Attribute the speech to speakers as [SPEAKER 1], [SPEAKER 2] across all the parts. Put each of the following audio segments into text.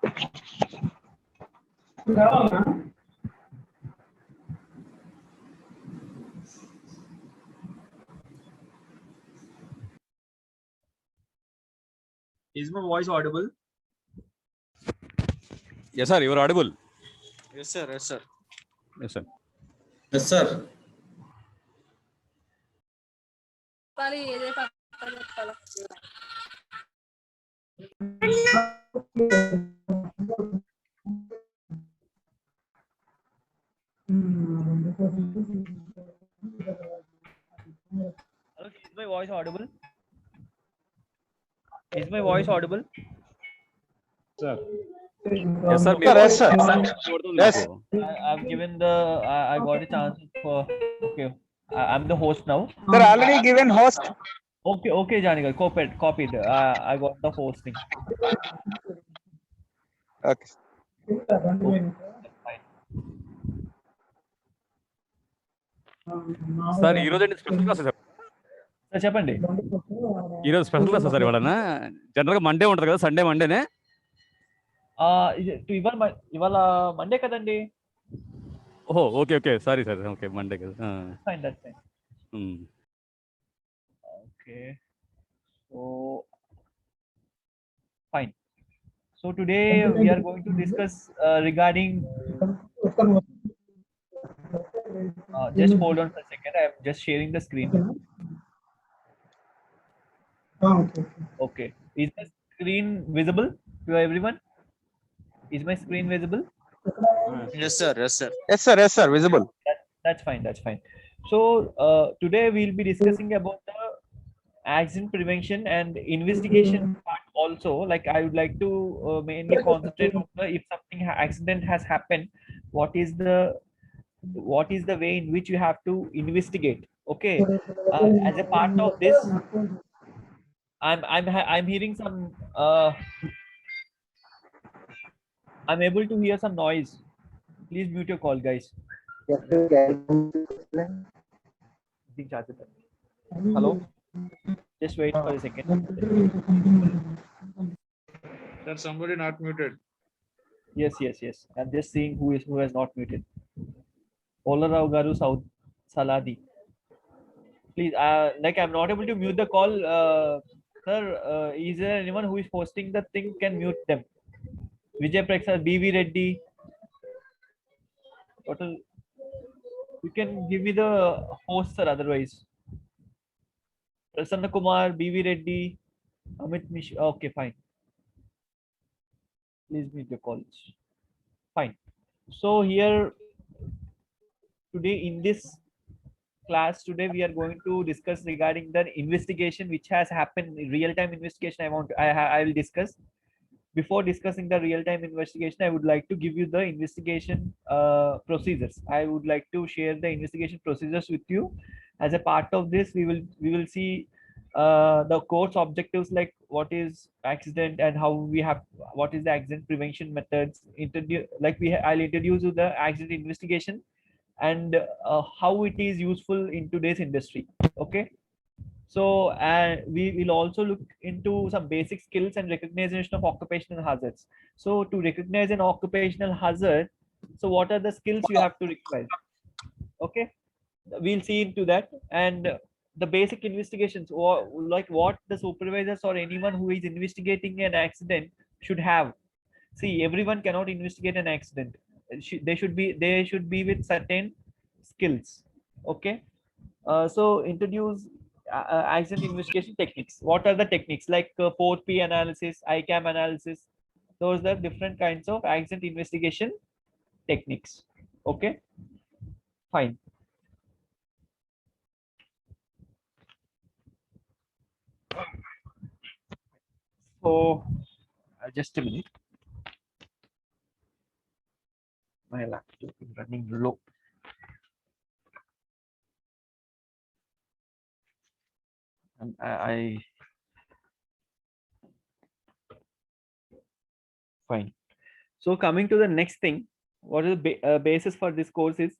[SPEAKER 1] Is my voice audible?
[SPEAKER 2] Yes, sir. You are audible.
[SPEAKER 1] Yes, sir. Yes, sir.
[SPEAKER 2] Yes, sir.
[SPEAKER 3] Yes, sir.
[SPEAKER 1] Hello, is my voice audible? Is my voice audible?
[SPEAKER 2] Sir. Yes, sir.
[SPEAKER 3] Yes, sir. Yes.
[SPEAKER 1] I've given the. I got a chance for. Okay, I'm the host now.
[SPEAKER 3] Sir, already given host.
[SPEAKER 1] Okay, okay, Janika, copied. I got the hosting.
[SPEAKER 3] Okay.
[SPEAKER 1] Fine.
[SPEAKER 2] Sir ఈ రోజు special class sir
[SPEAKER 1] Sir, చెప్పండి.
[SPEAKER 2] ఈరోజు special class sir ఇవాళ జనరల్గా Monday ఉంటుంది కదా Sunday మండేనే
[SPEAKER 1] ఇవాళ Monday కదండి.
[SPEAKER 2] ఓహో okay okay sorry sir okay Monday కదా
[SPEAKER 1] Fine, that's fine. Okay. So fine. So today we are going to discuss regarding. Just hold on for a second. I am just sharing the screen. Okay. Is the screen visible to everyone? Is my screen visible?
[SPEAKER 3] Yes, sir. Yes, sir. Yes, sir. Yes, sir. Visible.
[SPEAKER 1] That's fine. That's fine. So today we'll be discussing about the accident prevention and investigation part also. Like I would like to mainly concentrate on the, if something accident has happened, what is the way in which you have to investigate. Okay. As a part of this, I'm hearing some. I'm able to hear some noise. Please mute your call, guys. Hello. Just wait for a second.
[SPEAKER 3] Sir, somebody not muted.
[SPEAKER 1] Yes. I'm just seeing who has not muted. Olarao Garu South Saladi. Please, like I'm not able to mute the call. Sir, is there anyone who is posting the thing can mute them? Vijay Praksar, BV Reddy. Total. You can give me the host, sir. Otherwise, Prasanna Kumar, BV Reddy, Amit Mish. Okay, fine. Please mute the calls. Fine. So here today in this class today we are going to discuss regarding the investigation which has happened, real-time investigation. I will discuss. Before discussing the real-time investigation, I would like to give you the investigation procedures. I would like to share the investigation procedures with you. As a part of this, we will see the course objectives, like what is accident and how we have, what is the accident prevention methods. I'll introduce you the accident investigation and how it is useful in today's industry. Okay. So we will also look into some basic skills and recognition of occupational hazards. So to recognize an occupational hazard, so what are the skills you have to require? Okay, we'll see into that. And the basic investigations, or like what the supervisors or anyone who is investigating an accident should have. See, everyone cannot investigate an accident. They should be with certain skills. Okay. So introduce accident investigation techniques. What are the techniques? Like 4P analysis, ICAM analysis. Those are different kinds of accident investigation techniques. Okay, fine. So just a minute. My laptop is running low. And fine. So coming to the next thing, what is the basis for this course is,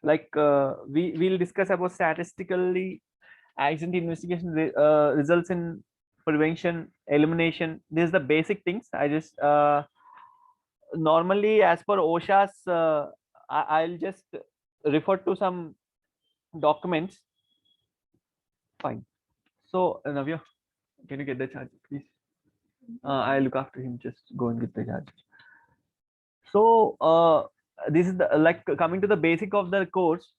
[SPEAKER 1] like we will discuss about statistically accident investigation results in prevention, elimination. These are the basic things. I just normally as per OSHA's, I'll just refer to some documents. Fine. So Navya, can you get the charge, please? I'll look after him. Just go and get the charge. So this is the, like, coming to the basic of the course.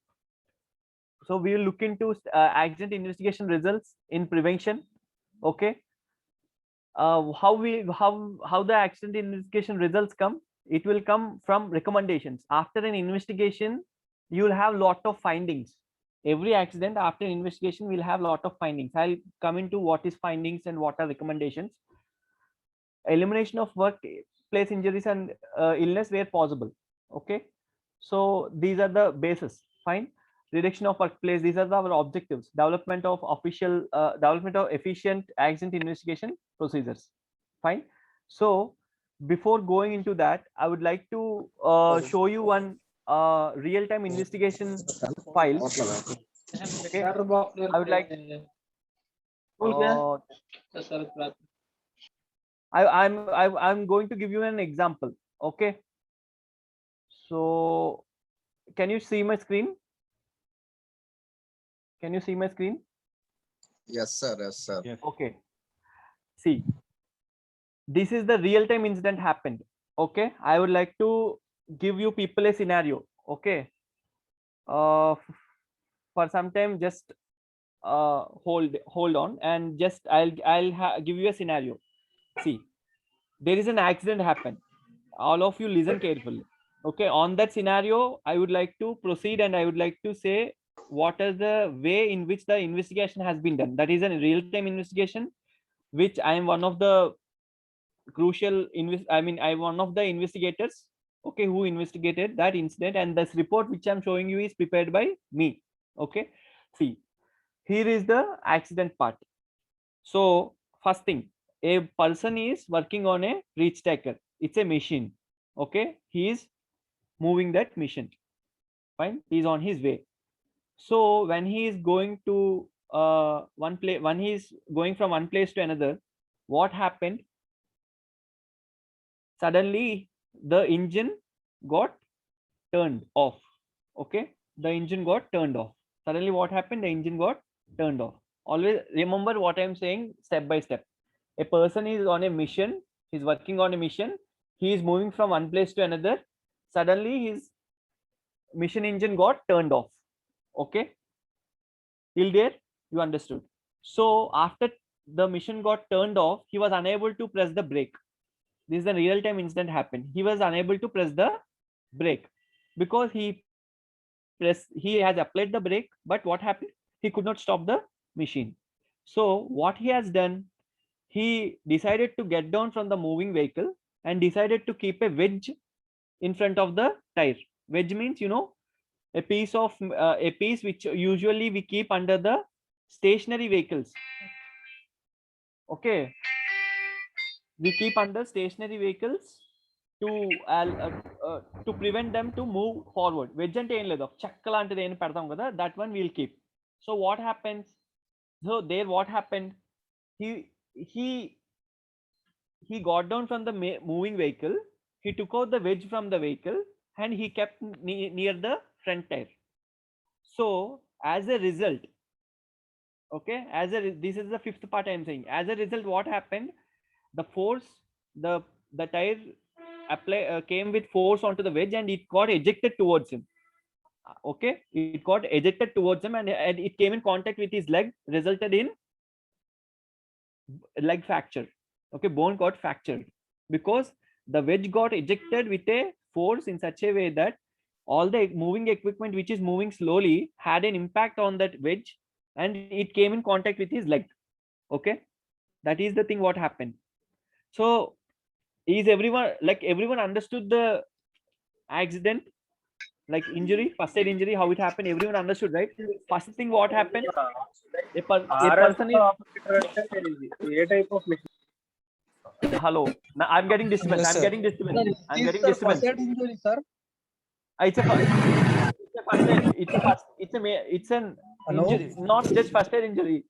[SPEAKER 1] So we will look into accident investigation results in prevention. Okay. How the accident investigation results come? It will come from recommendations. After an investigation, you will have lot of findings. Every accident after investigation will have lot of findings. I'll come into what is findings and what are recommendations. Elimination of workplace injuries and illness where possible. Okay, so these are the basis. Fine. Reduction of workplace, these are our objectives. Development of efficient accident investigation procedures. Fine. So before going into that, I would like to show you one real-time investigation file. Okay. I would like I'm going to give you an example. Okay, so can you see my screen? Can you see my screen?
[SPEAKER 3] Yes, sir. Yes, sir.
[SPEAKER 2] Yes.
[SPEAKER 1] Okay. See, this is the real-time incident happened. Okay, I would like to give you people a scenario. Okay, for some time, just hold on, and just I'll give you a scenario. See, there is an accident happen. All of you listen carefully. Okay, on that scenario, I would like to proceed, and I would like to say what is the way in which the investigation has been done. That is a real-time investigation, which I am one of the crucial I'm one of the investigators, okay, who investigated that incident, and this report which I'm showing you is prepared by me. Okay, see, here is the accident part. So first thing, a person is working on a reach stacker. It's a machine. Okay, he is moving that machine. Fine, he's on his way. So when he is going to when he is going from one place to another, what happened? Suddenly the engine got turned off. Okay, the engine got turned off. Suddenly what happened? The engine got turned off. Always remember what I'm saying step by step. A person is on a mission, he's working on a mission, he is moving from one place to another. Suddenly his mission engine got turned off. Okay, till there you understood. So after the mission got turned off, he was unable to press the brake. This is a real-time incident happened. He was unable to press the brake because he has applied the brake, but what happened? He could not stop the machine. So what he has done, he decided to get down from the moving vehicle and decided to keep a wedge in front of the tire. Wedge means, you know, a piece which usually we keep under the stationary vehicles. Okay, we keep under stationary vehicles to prevent them to move forward. Wedge ante em ledu, chakka lantidi em pedtam kada, that one we'll keep. So what happens? So there what happened? He got down from the moving vehicle. He took out the wedge from the vehicle and he kept near the front tire. So as a result, okay, this is the fifth part I'm saying. As a result, what happened? The force, the tire came with force onto the wedge and it got ejected towards him. Okay, it got ejected towards him and it came in contact with his leg, resulted in leg fracture. Okay, bone got fractured because the wedge got ejected with a force in such a way that all the moving equipment which is moving slowly had an impact on that wedge and it came in contact with his leg. Okay, that is the thing what happened. So is everyone understood the accident, like injury, first aid injury, how it happened? Everyone understood, right? First thing what happened, a person is hello, now I'm getting disturbance.
[SPEAKER 3] Yes,
[SPEAKER 1] I'm
[SPEAKER 3] sir.
[SPEAKER 1] getting disturbance. I'm getting disturbance.
[SPEAKER 4] Injury, sir.
[SPEAKER 1] It's an
[SPEAKER 4] Hello?
[SPEAKER 1] injury, not just first aid injury.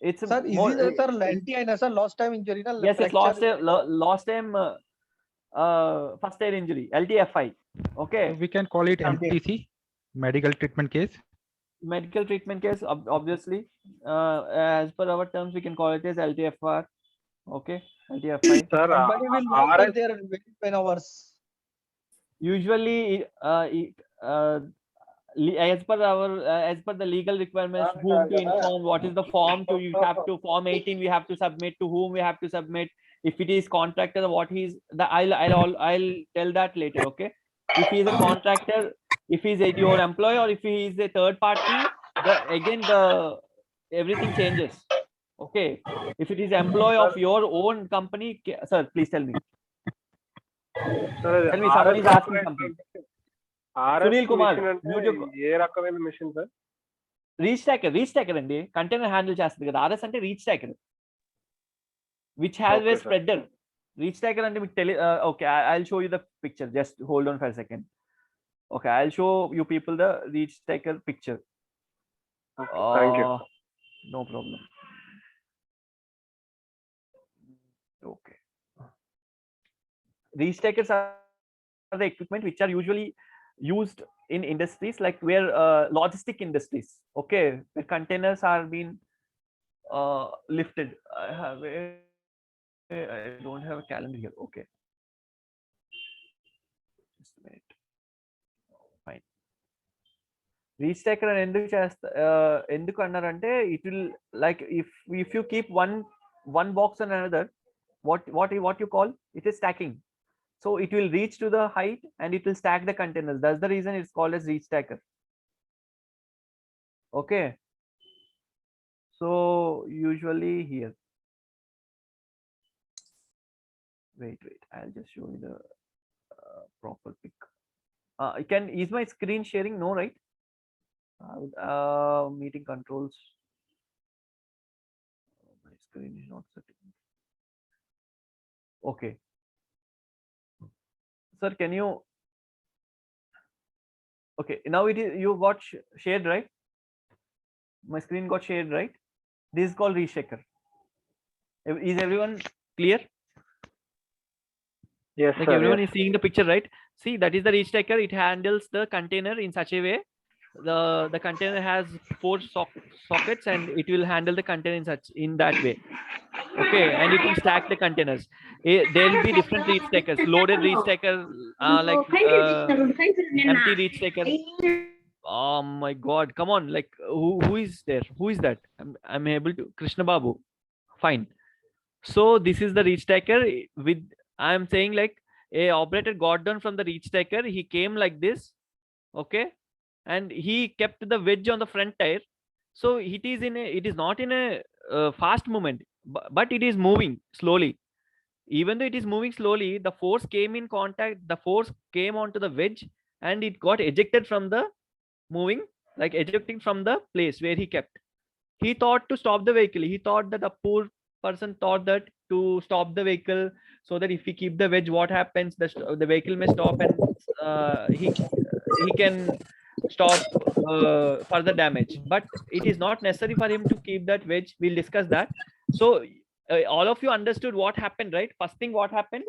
[SPEAKER 1] It's
[SPEAKER 4] Sir,
[SPEAKER 1] more,
[SPEAKER 4] is it sir lengthy and sir lost time injury? Na?
[SPEAKER 1] yes, it's
[SPEAKER 4] Fracture.
[SPEAKER 1] lost time. first aid injury, LTFI. Okay.
[SPEAKER 4] We can call it MTC, medical treatment case.
[SPEAKER 1] Medical treatment case, obviously, as per our terms, we can call it as LTFR. Okay, LTFI.
[SPEAKER 5] Sir,
[SPEAKER 6] Somebody will work for their 10 hours.
[SPEAKER 1] Usually, as per our as per the legal requirements, whom to inform, what is the form to, you have to, form 18 we have to submit, to whom we have to submit, if it is contractor, what he's the, I'll tell that later. Okay, if he is a contractor, if he's your employee, or if he is a third party, the everything changes. Okay, if it is employee of your own company, sir, please tell me.
[SPEAKER 5] Sir,
[SPEAKER 1] Tell me, someone is asking something. Sunil Kumar,
[SPEAKER 5] ఏ రకమైన machine sir?
[SPEAKER 1] Reach ట్యాకర్ అండి, container handle చేస్తుంది కదా. RS అంటే reach stacker, which has a spreader. Reach stacker అంటే మీకు తెలియదు. Okay, I'll show you the picture, just hold on for second. Okay, I'll show you people the reach stacker picture.
[SPEAKER 5] Thank you.
[SPEAKER 1] No problem. Okay, reach takers are the equipment which are usually used in industries like where logistic industries. Okay, the containers are being lifted. I don't have a calendar here. Okay, just a minute. Fine. Reach taker and enduku annarante, it will, like, if you keep one box on another, what you call it is stacking. So it will reach to the height and it will stack the containers. That's the reason it's called as reach stacker. Okay, so usually here, wait, I'll just show you the proper pic. Is my screen sharing? No, right? Meeting controls. My screen is not setting. Okay, sir, can you? Okay, now it is, you got shared, right? My screen got shared, right? This is called reach taker. Is everyone clear?
[SPEAKER 5] Yes,
[SPEAKER 1] Like
[SPEAKER 5] sir.
[SPEAKER 1] everyone
[SPEAKER 5] Yes.
[SPEAKER 1] is seeing the picture, right? See, that is the reach taker. It handles the container in such a way. The container has 4 sockets and it will handle the container in that way. Okay, and it will stack the containers. There will be different reach takers, loaded reach taker, like empty reach taker. Oh my god, come on, like who is there? Who is that? I'm able to, Krishna Babu. Fine. So this is the reach taker. With, I'm saying, like, a operator got down from the reach taker, he came like this. Okay, and he kept the wedge on the front tire. So it is not in a fast movement, but it is moving slowly. Even though it is moving slowly, the force came in contact, the force came onto the wedge and it got ejected from the moving, like ejecting from the place where he kept. He thought to stop the vehicle. He thought that, the poor person thought that to stop the vehicle, so that if we keep the wedge, what happens, the vehicle may stop and he can stop further damage. But it is not necessary for him to keep that wedge. We'll discuss that. So all of you understood what happened, right? First thing, what happened?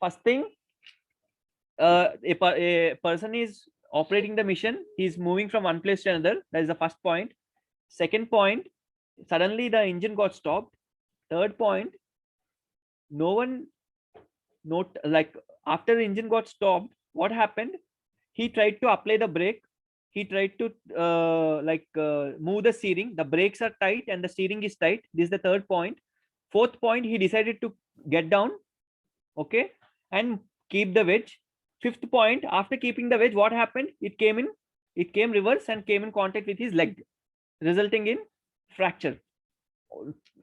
[SPEAKER 1] First thing, a person is operating the mission. He's moving from one place to another. That is the first point. Second point, suddenly the engine got stopped. Third point, no one like, after the engine got stopped, what happened? He tried to apply the brake. He tried to move the steering. The brakes are tight and the steering is tight. This is the third point. Fourth point, he decided to get down, okay, and keep the wedge. Fifth point, after keeping the wedge, what happened? It came reverse and came in contact with his leg, resulting in fracture.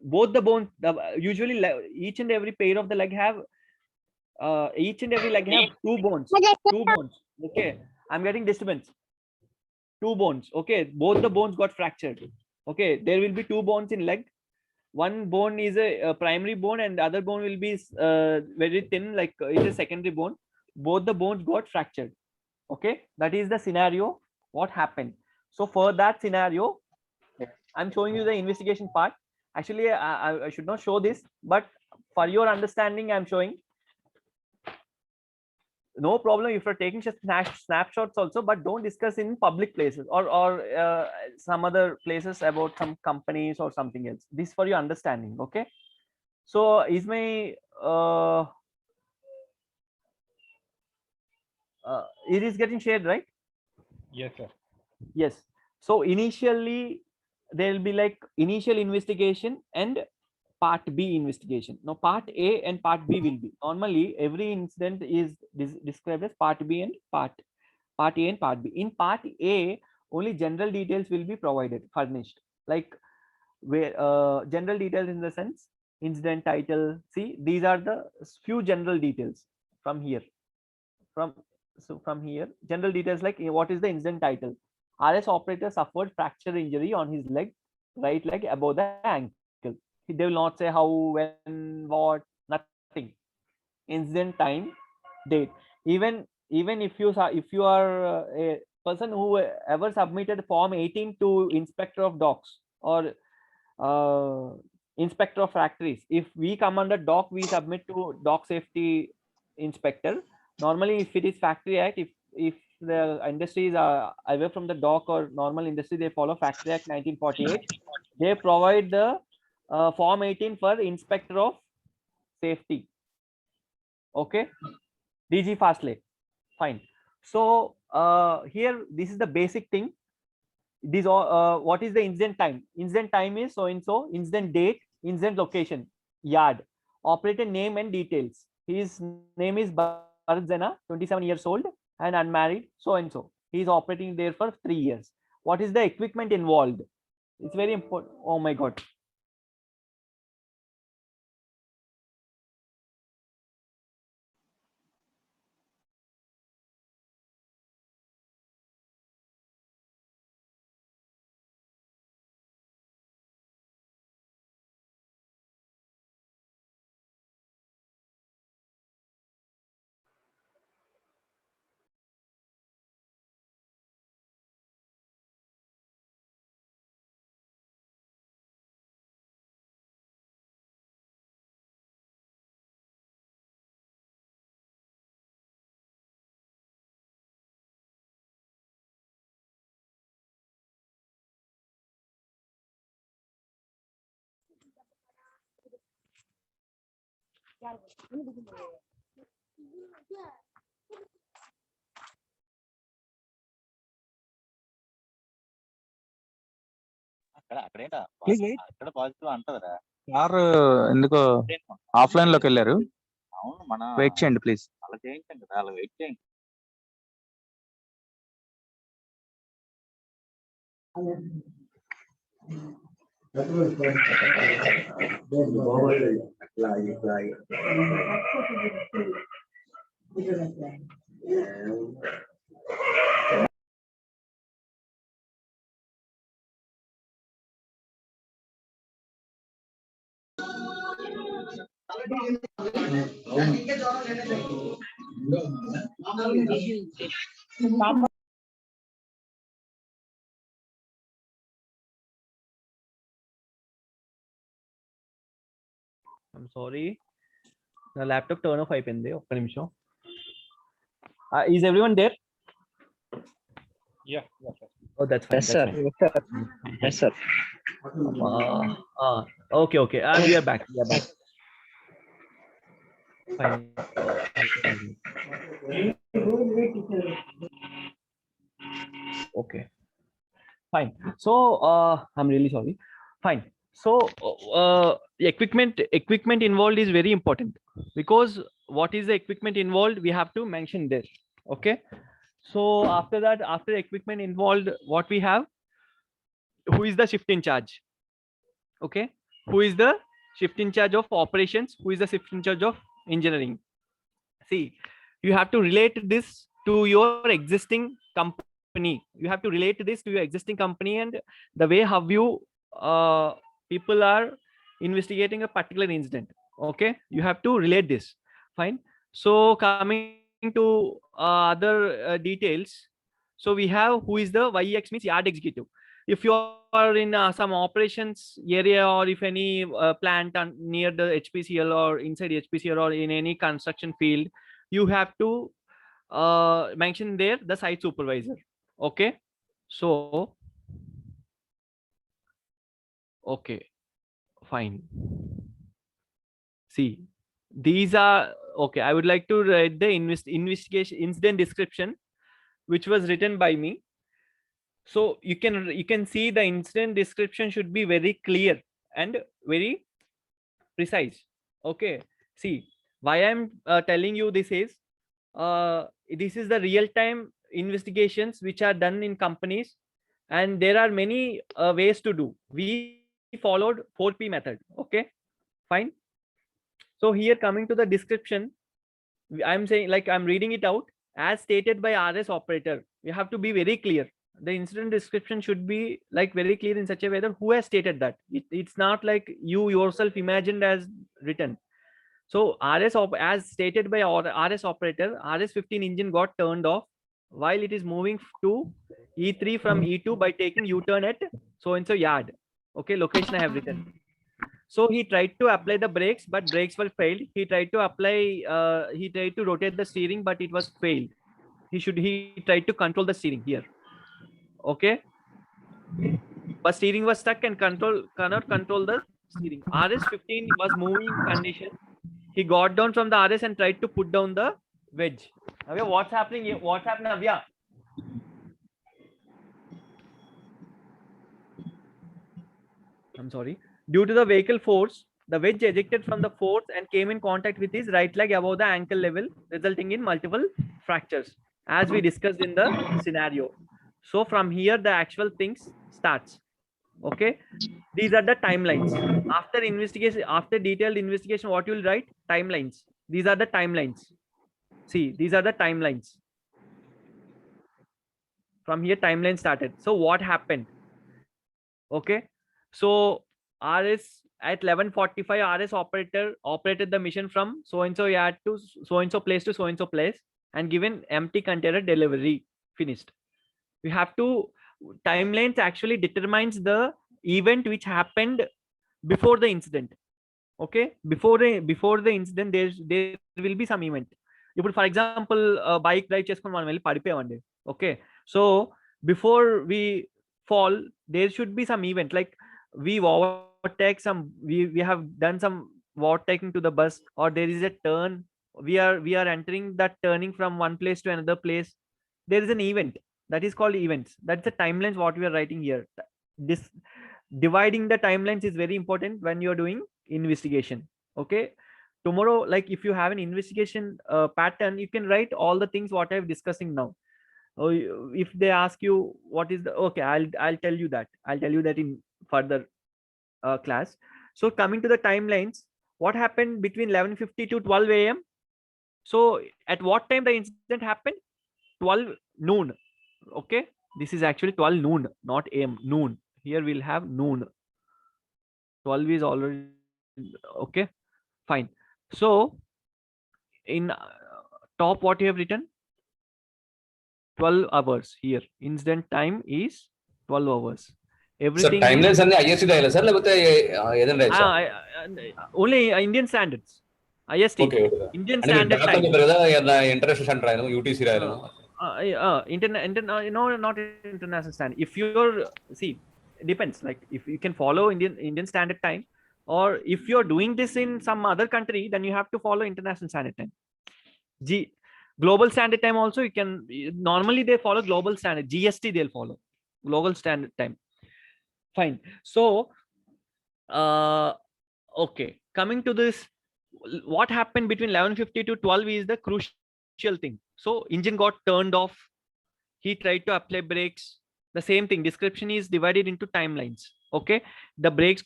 [SPEAKER 1] Both the bones, usually each and every pair of the leg have two bones. Okay, I'm getting disturbance. 2 bones. Okay, both the bones got fractured. Okay, there will be 2 bones in leg. One bone is a primary bone and the other bone will be very thin, like it's a secondary bone. Both the bones got fractured. Okay, that is the scenario what happened. So for that scenario, I'm showing you the investigation part. Actually, I should not show this, but for your understanding, I'm showing. no problem if you're taking just snapshots also, but don't discuss in public places or some other places about some companies or something else. This for your understanding. Okay. So is my it is getting shared, right?
[SPEAKER 4] Yes, sir.
[SPEAKER 1] Yes. So initially there will be like initial investigation and part B investigation. Now part A and part B will be normally every incident is described as part B and part A and part B. In part A, only general details will be provided, furnished, like where general details in the sense incident title. See, these are the few general details from here. From here, general details like what is the incident title? RS operator suffered fracture injury on his leg, right leg above the ankle. They will not say how, when, what, nothing. Incident time, date. Even if you are a person who ever submitted form 18 to inspector of docks or inspector of factories, if we come under dock, we submit to dock safety inspector. Normally, if it is factory act, if the industries are away from the dock or normal industry, they follow factory act 1948. They provide the form 18 for inspector of safety. Okay, DG Fastlane. Fine. So here, this is the basic thing. These all what is the incident time? Incident time is so and so. Incident date, incident location, yard, operator name and details. His name is Bharat Zena, 27 years old and unmarried, so and so. He is operating there for 3 years. What is the equipment involved? It's very important. Oh my God.
[SPEAKER 3] Please wait. Sir ఎందుకో offline లోకి వెళ్ళారు. Wait చేయండి please.
[SPEAKER 1] I'm sorry. The laptop turn off అయిపోయింది ఒక్క నిమిషం. Is everyone there?
[SPEAKER 4] Yeah. Yes, sir.
[SPEAKER 1] Oh, that's fine.
[SPEAKER 6] Yes, sir. Yes, sir.
[SPEAKER 1] Okay, okay. We are back. We are back. Fine. Okay. Fine. So I'm really sorry. Fine. So the equipment involved is very important, because what is the equipment involved, we have to mention this. Okay. So after that, after equipment involved, what we have, who is the shift in charge? Okay. Who is the shift in charge of operations? Who is the shift in charge of engineering? See, you have to relate this to your existing company. You have to relate this to your existing company and the way how you people are investigating a particular incident. Okay, you have to relate this. Fine. So coming to other details, so we have who is the YEX, means yard executive. If you are in some operations area, or if any plant near the HPCL or inside HPCL or in any construction field, you have to mentioned there the site supervisor. Okay, so okay, fine. See, these are okay. I would like to write the investigation incident description, which was written by me. So you can see the incident description should be very clear and very precise. Okay, see why I'm telling you this is this is the real time investigations which are done in companies, and there are many ways to do. We followed 4P method. Okay, fine. So here coming to the description, I'm saying, like, I'm reading it out as stated by RS operator. You have to be very clear. The incident description should be like very clear in such a way that who has stated that. It's not like you yourself imagined as written. So as stated by RS operator, RS-15 engine got turned off while it is moving to E3 from E2 by taking U-turn at so and so yard. Okay, location I have written. So he tried to apply the brakes, but brakes were failed. He tried to rotate the steering, but it was failed. He tried to control the steering here. Okay, but steering was stuck and cannot control the steering. RS-15 was moving condition. He got down from the RS and tried to put down the wedge. Navya, what's happening here? What's happening, Navya? I'm sorry. Due to the vehicle force, the wedge ejected from the force and came in contact with his right leg above the ankle level, resulting in multiple fractures, as we discussed in the scenario. So from here, the actual things starts. Okay, these are the timelines. After investigation, after detailed investigation, what you will write? Timelines. These are the timelines. See, these are the timelines. From here, timeline started. So what happened? Okay, so RS at 11:45, RS operator operated the mission from so and so yard to so and so place to so and so place and given empty container delivery. Finished. We have to timelines actually determines the event which happened before the incident. Okay, before the incident, there will be some event. You put, for example, bike drive చేసుకొని మనం వెళ్ళి పడిపోయామండి. Okay, so before we fall, there should be some event, like we overtake some, we have done some overtaking to the bus, or there is a turn, we are entering that turning from one place to another place. There is an event that is called events. That's the timelines what we are writing here. This dividing the timelines is very important when you're doing investigation. Okay, tomorrow, like if you have an investigation pattern, you can write all the things what I'm discussing now. If they ask you what is the, okay, I'll tell you that in further class. So coming to the timelines, what happened between 11:50 to 12 a.m. So at what time the incident happened? 12 noon. Okay, this is actually 12 noon, not am, noon. Here we'll have noon. 12 is already okay, fine. So in top, what you have written? 12 hours here. Incident time is 12 hours. Everything
[SPEAKER 7] Sir, timelines and IST dial, sir.
[SPEAKER 1] only Indian standards. IST.
[SPEAKER 7] Okay.
[SPEAKER 1] Indian standard time.
[SPEAKER 7] International standard, UTC.
[SPEAKER 1] No, not international standard. If you're, see, depends. Like if you can follow Indian standard time, or if you're doing this in some other country, then you have to follow international standard time. Global standard time also you can. Normally they follow global standard. GST they'll follow global standard time. Fine. So, okay. Coming to this, what happened between 11:50 to 12 is the crucial thing. So engine got turned off. He tried to apply brakes. The same thing. Description is divided into timelines. Okay. The brakes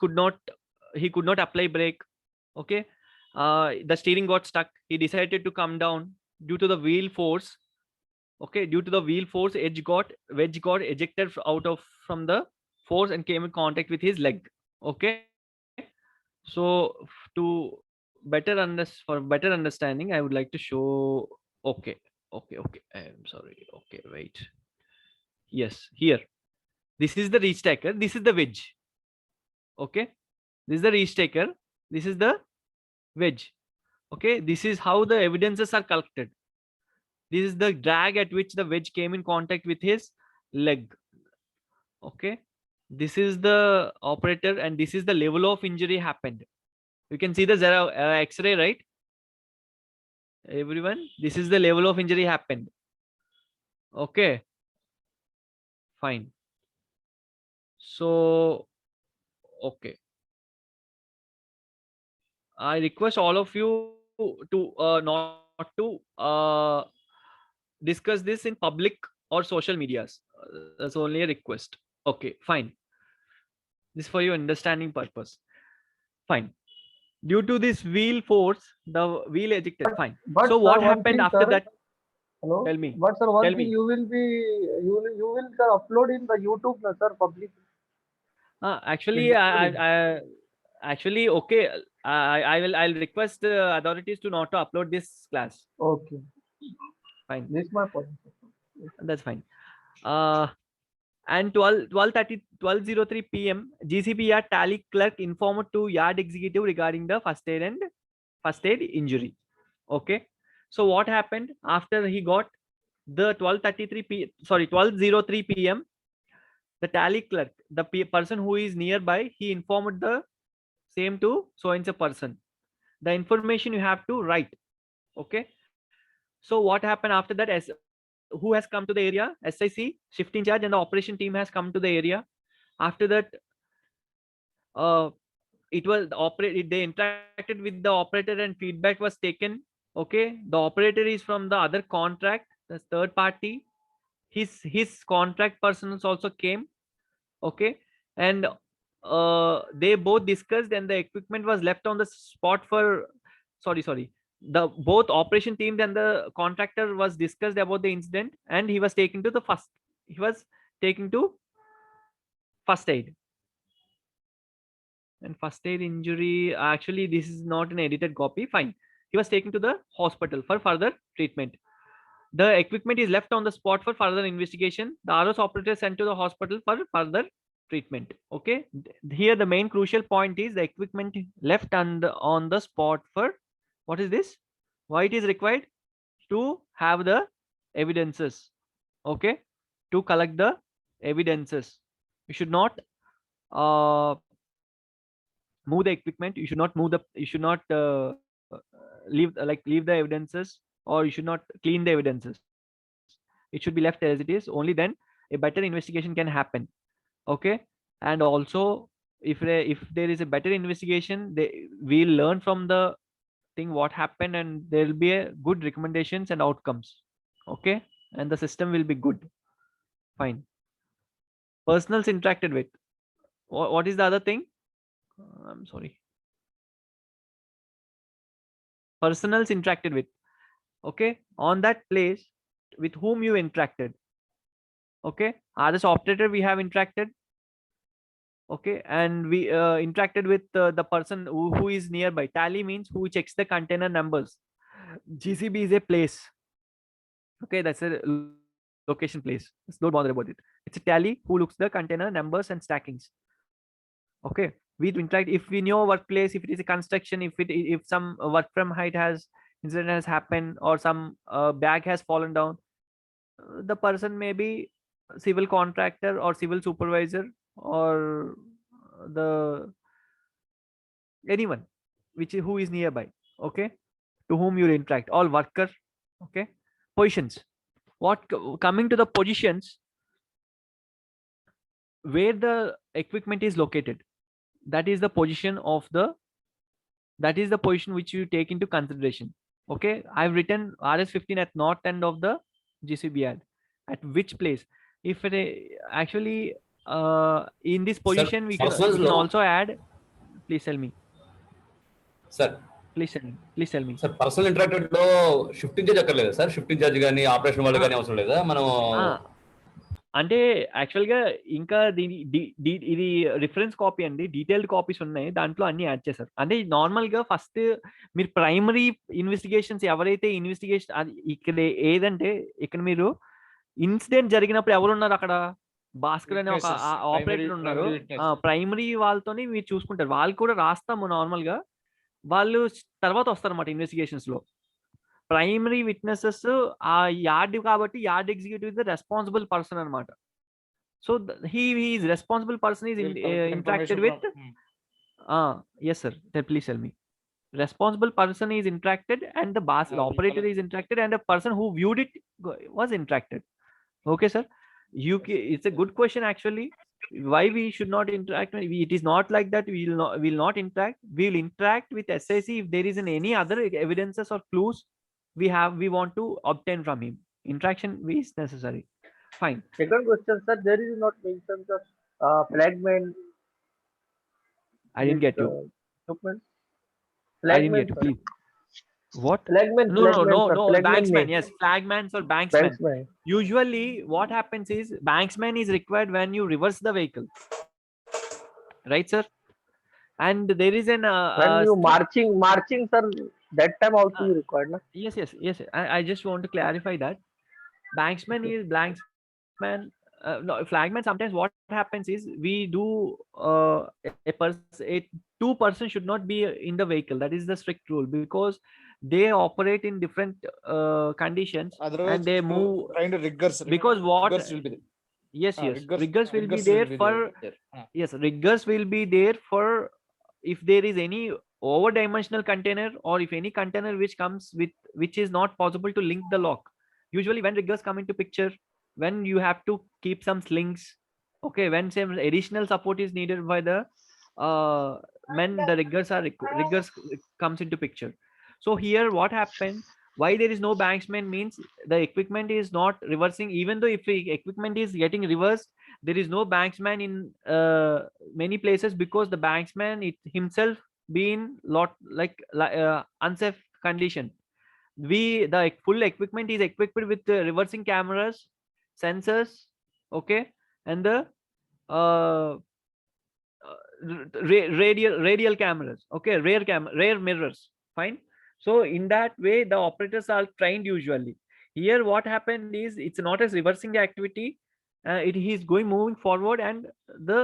[SPEAKER 1] he could not apply brake. Okay. The steering got stuck. He decided to come down due to the wheel force. Okay. Due to the wheel force, wedge got ejected out from the force and came in contact with his leg. Okay. So for better understanding, I would like to show. Okay. I'm sorry. Okay, wait. Yes, here. This is the reach taker. This is the wedge. Okay. This is the reach taker. This is the wedge. Okay. This is how the evidences are collected. This is the drag at which the wedge came in contact with his leg. Okay, this is the operator, and this is the level of injury happened. You can see the X-ray, right? Everyone, this is the level of injury happened. Okay, fine. So, okay, I request all of you to not to discuss this in public or social medias. That's only a request. Okay, fine. This for your understanding purpose. Fine. Due to this wheel force, the wheel ejected. Fine.
[SPEAKER 8] But
[SPEAKER 1] So
[SPEAKER 8] sir,
[SPEAKER 1] what
[SPEAKER 8] one
[SPEAKER 1] happened
[SPEAKER 8] thing,
[SPEAKER 1] after
[SPEAKER 8] sir.
[SPEAKER 1] that?
[SPEAKER 8] Hello.
[SPEAKER 1] Tell me.
[SPEAKER 8] But sir, one
[SPEAKER 1] Tell
[SPEAKER 8] thing,
[SPEAKER 1] me.
[SPEAKER 8] you will sir, upload in the YouTube, na, sir, public.
[SPEAKER 1] Actually, actually, okay. I'll request the authorities to not to upload this class.
[SPEAKER 8] Okay.
[SPEAKER 1] Fine.
[SPEAKER 8] This is my point.
[SPEAKER 1] That's fine. And 12:03 p.m. GCB yard tally clerk informed to yard executive regarding the first aid injury. Okay. So what happened after he got the 12:03 p.m. the tally clerk, the person who is nearby, he informed the same to so and so person. The information you have to write. Okay. So what happened after that? As who has come to the area? SIC, shift in charge, and the operation team has come to the area. After that, it was they interacted with the operator and feedback was taken. Okay, the operator is from the other contract, the third party. His contract persons also came. Okay, and they both discussed, and the equipment was left on the spot for sorry, the both operation teams and the contractor was discussed about the incident, and he was taken to first aid. And first aid injury, actually this is not an edited copy. Fine, he was taken to the hospital for further treatment. The equipment is left on the spot for further investigation. The ROS operator sent to the hospital for further treatment. Okay, here the main crucial point is the equipment left on the spot for what is this? Why it is required? To have the evidences. Okay, to collect the evidences. You should not move the equipment. You should not leave the evidences, or you should not clean the evidences. It should be left as it is. Only then a better investigation can happen. Okay, and also if there is a better investigation, we'll learn from the thing what happened, and there will be a good recommendations and outcomes. Okay, and the system will be good. Fine. Personals interacted with. What is the other thing? I'm sorry. Personals interacted with. Okay, on that place with whom you interacted. Okay, RS operator we have interacted. Okay, and we interacted with the person who is nearby. Tally means who checks the container numbers. GCB is a place. Okay, that's a location place. Just don't bother about it. It's a tally who looks the container numbers and stackings. Okay, we interact if we know workplace, if it is a construction, if some work from height incident has happened, or some bag has fallen down, the person may be civil contractor or civil supervisor, or anyone who is nearby. Okay, to whom you interact, all worker. Okay, positions. Coming to the positions where the equipment is located, that is the position which you take into consideration. Okay, I've written RS15 at north end of the GCB yard. At which place? If it actually in this position, we can also add. Please tell me.
[SPEAKER 7] Sir.
[SPEAKER 1] Please tell me.
[SPEAKER 7] Sir, personal interacted లో shift incharge అక్కర్లేదు sir. Shift incharge కానీ operation వాళ్ళు కానీ అవసరం లేదా? మనం
[SPEAKER 1] అంటే actual గా ఇంకా ఇది రిఫరెన్స్ కాపీ అండి, డీటెయిల్డ్ కాపీస్ ఉన్నాయి, దాంట్లో అన్ని యాడ్ చేశారు. అంటే నార్మల్ గా ఫస్ట్ మీరు ప్రైమరీ ఇన్వెస్టిగేషన్స్ ఎవరైతే ఇక్కడ ఏదంటే ఇక్కడ మీరు ఇన్సిడెంట్ జరిగినప్పుడు ఎవరు ఉన్నారు అక్కడ? భాస్కర్ అనే ఒక ఆపరేటర్ ఉన్నారు. ప్రైమరీ వాళ్ళతోని మీరు చూసుకుంటారు. వాళ్ళు కూడా రాస్తాము నార్మల్ గా, వాళ్ళు తర్వాత వస్తారు అన్నమాట ఇన్వెస్టిగేషన్స్ లో. primary witnesses ఆ yard కాబట్టి yard executive is the responsible person అన్నమాట. So he is responsible person is interacted with. Yes sir, please tell me. Responsible person is interacted and the operator is interacted and the person who viewed it was interacted. Okay sir, it's a good question actually. Why we should not interact? It is not like that we will not interact. We will interact with SIC if there is any other evidences or clues we want to obtain from him. Interaction is necessary. Fine.
[SPEAKER 8] Second question, sir. There is not mention of flagman.
[SPEAKER 1] I didn't get you.
[SPEAKER 8] Document.
[SPEAKER 1] I didn't get you. Please. What?
[SPEAKER 8] Flagman.
[SPEAKER 1] No,
[SPEAKER 8] sir, flagman
[SPEAKER 1] banksman.
[SPEAKER 8] name.
[SPEAKER 1] Yes, flagman or banksman.
[SPEAKER 8] Banksman.
[SPEAKER 1] Usually, what happens is banksman is required when you reverse the vehicle, right, sir? And there is an
[SPEAKER 8] When you marching, sir. That time also you required, na?
[SPEAKER 1] Yes. I just want to clarify that banksman is banksman. No, flagman. Sometimes what happens is we do two person should not be in the vehicle. That is the strict rule because they operate in different conditions and they move because what yes riggers will be there for yes riggers will be there for if there is any over dimensional container or if any container which comes with which is not possible to link the lock. Usually when riggers come into picture, when you have to keep some slings, okay, when some additional support is needed by the when the riggers comes into picture. So here what happened, why there is no banksman means the equipment is not reversing. Even though if the equipment is getting reversed, there is no banksman in many places because the banksman himself being unsafe condition. The full equipment is equipped with reversing cameras, sensors, okay, and the radial cameras, okay, rear mirrors. Fine. So in that way the operators are trained usually. Here what happened is it's not as reversing the activity, it is moving forward and the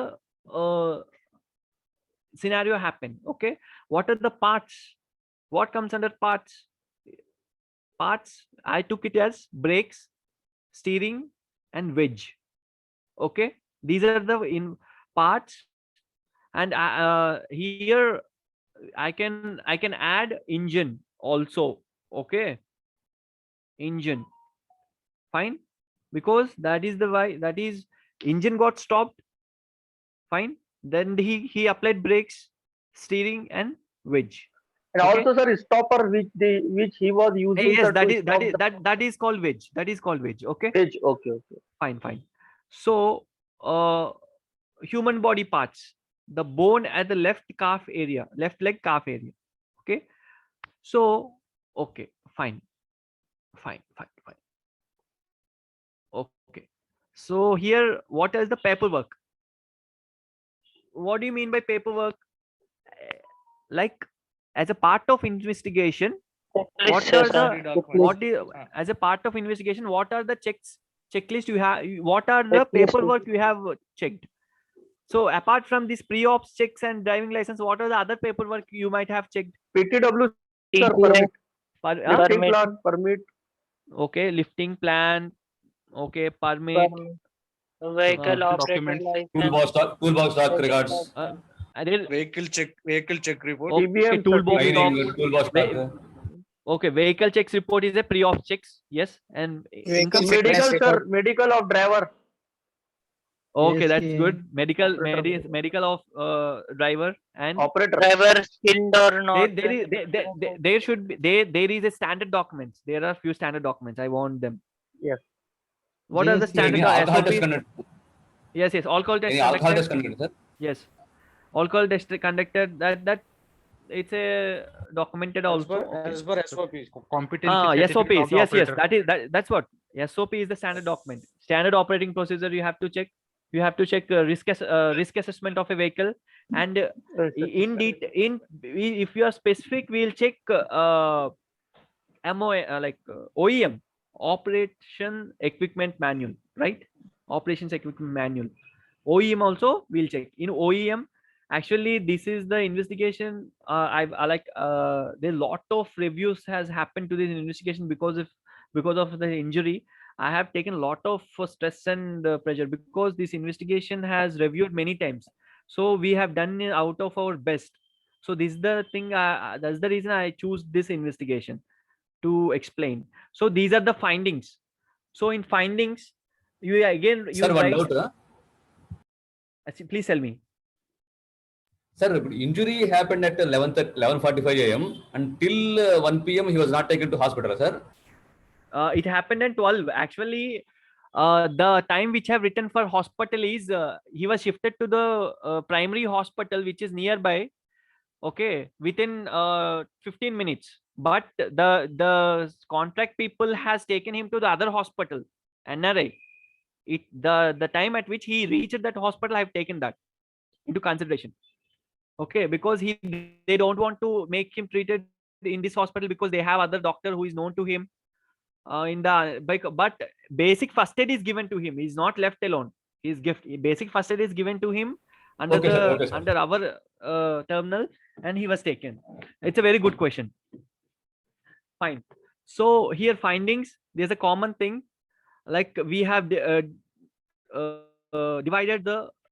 [SPEAKER 1] scenario happened. Okay, what are the parts? What comes under parts? I took it as brakes, steering and wedge. Okay, these are the parts. And here I can add engine also. Okay, engine. Fine, because that is the why, that is engine got stopped. Fine, then he applied brakes, steering and wedge.
[SPEAKER 8] And
[SPEAKER 1] Okay.
[SPEAKER 8] also, sir, stopper which he was using.
[SPEAKER 1] Yes,
[SPEAKER 8] sir,
[SPEAKER 1] that
[SPEAKER 8] to
[SPEAKER 1] is
[SPEAKER 8] stop
[SPEAKER 1] that is called wedge. That is called wedge. Okay.
[SPEAKER 8] the edge. Okay.
[SPEAKER 1] Fine. So human body parts, the bone at the left leg calf area. Okay, so okay, fine. Okay, so here what is the paperwork? What do you mean by paperwork? Like as a part of investigation, what are the as a part of investigation, what are the checklist you have? What are the paperwork you have checked? So apart from this pre-ops checks and driving license, what are the other paperwork you might have checked?
[SPEAKER 8] PTW, sir, permit. Lifting plan, permit.
[SPEAKER 1] Okay, lifting plan. Okay, permit.
[SPEAKER 6] Vehicle operator
[SPEAKER 4] documents.
[SPEAKER 6] license.
[SPEAKER 7] Toolbox stock records.
[SPEAKER 3] Vehicle check report.
[SPEAKER 1] Okay,
[SPEAKER 8] TBM,
[SPEAKER 1] toolbox
[SPEAKER 8] certificate.
[SPEAKER 1] stock.
[SPEAKER 7] Training, toolbox stock.
[SPEAKER 1] Okay, vehicle checks report is a pre-ops checks. Yes, and
[SPEAKER 8] Medical, sir, medical of driver.
[SPEAKER 1] okay,
[SPEAKER 4] Yes,
[SPEAKER 1] that's
[SPEAKER 4] yeah.
[SPEAKER 1] good. Medical of driver and
[SPEAKER 8] Operator.
[SPEAKER 6] Driver skilled or not.
[SPEAKER 1] there should be there is a standard documents. There are few standard documents. I want them.
[SPEAKER 8] Yes.
[SPEAKER 1] What are the
[SPEAKER 4] Yes,
[SPEAKER 1] standard
[SPEAKER 7] Any alcohol test
[SPEAKER 1] SOPs?
[SPEAKER 7] conducted?
[SPEAKER 1] Yes, alcohol test
[SPEAKER 7] Any alcohol test
[SPEAKER 1] conducted.
[SPEAKER 7] conducted, sir?
[SPEAKER 1] Yes, alcohol test conducted. That it's a documented also.
[SPEAKER 3] As per SOPs.
[SPEAKER 4] Competency certificate
[SPEAKER 1] SOPs.
[SPEAKER 4] of the
[SPEAKER 1] Yes.
[SPEAKER 4] operator.
[SPEAKER 1] That's what SOP is, the standard document. Standard operating procedure you have to check. You have to check risk assessment of a vehicle, and if you are specific, we'll check MOA OEM, operation equipment manual, right? Operations equipment manual. OEM also we'll check. In OEM, Actually, this is the investigation. I like there lot of reviews has happened to this investigation because of the injury. I have taken a lot of stress and pressure because this investigation has reviewed many times. So we have done it out of our best. So this is the thing. That's the reason I choose this investigation to explain. So these are the findings. So in findings, you again you
[SPEAKER 7] Sir, one
[SPEAKER 1] write-
[SPEAKER 7] doubt.
[SPEAKER 1] Please tell me.
[SPEAKER 7] Sir, injury happened at 11:45 a.m. Until 1 p.m. he was not taken to hospital, sir.
[SPEAKER 1] It happened at 12. Actually, the time which I have written for hospital is he was shifted to the primary hospital, which is nearby. Okay, within 15 minutes. But the contract people has taken him to the other hospital, NRI. The time at which he reached that hospital, I have taken that into consideration. Okay, because they don't want to make him treated in this hospital because they have other doctor who is known to him. But basic first aid is given to him. He's not left alone. Basic first aid is given to him under
[SPEAKER 7] Okay, sir. Okay, sir.
[SPEAKER 1] under our terminal, and he was taken. It's a very good question. Fine. So here findings. There's a common thing, like we have divided the